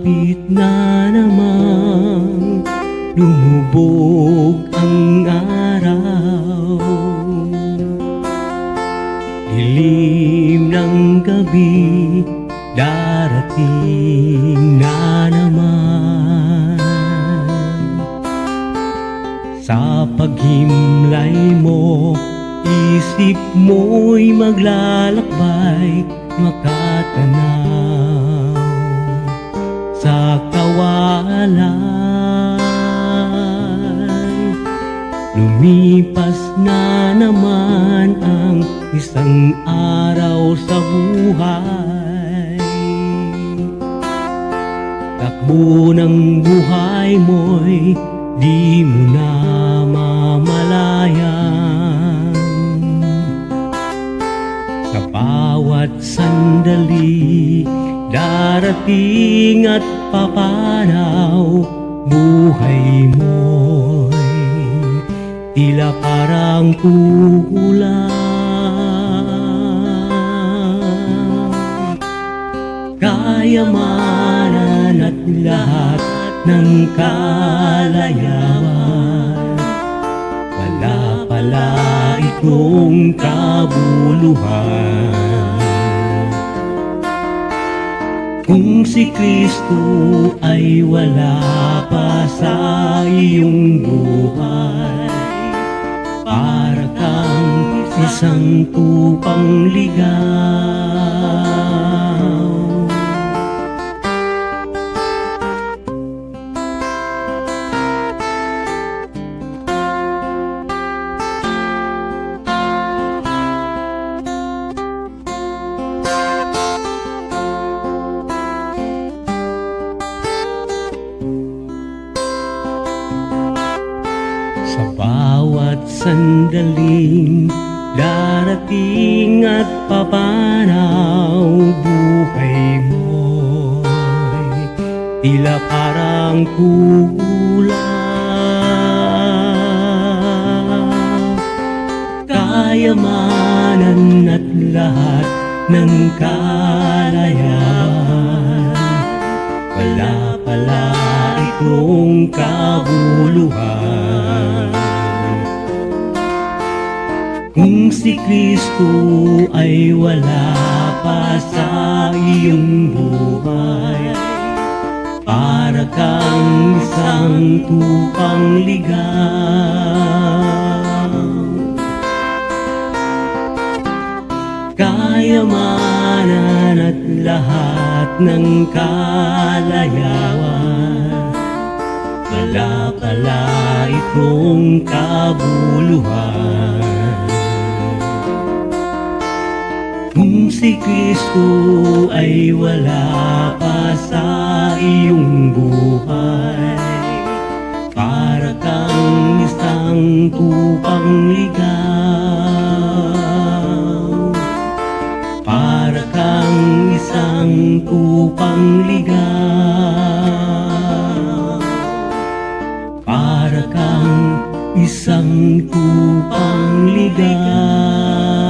Malapit na namang lumubog ang araw. Dilim ng gabi, darating na naman. Sa paghimlay mo, isip mo'y maglalakbay, makatanaw sa kawalan. Lumipas na naman ang isang araw sa buhay. Takbo ng buhay mo'y di mo na mamalayan. Sa bawat sandali, darating at papanaw, buhay mo'y tila parang kulang. Kayamanan at lahat ng kalayawan, wala pala itong kabuluhan. Kung si Kristo ay wala pa sa iyong buhay, para kang isang tupang ligaw. Sa bawat sandaling darating at papanaw, buhay mo'y tila parang kulang. Kayamanan at lahat ng kalayawan, wala pala itong kabuluhan. Kung si Kristo ay wala pa sa iyong buhay, para kang isang tupang ligaw. Kayamanan at lahat ng kalayawan, wala pala itong kabuluhan. Kung si Kristo ay wala pa sa iyong buhay, para kang isang tupang ligaw. Para kang isang tupang ligaw. Para kang isang tupang ligaw.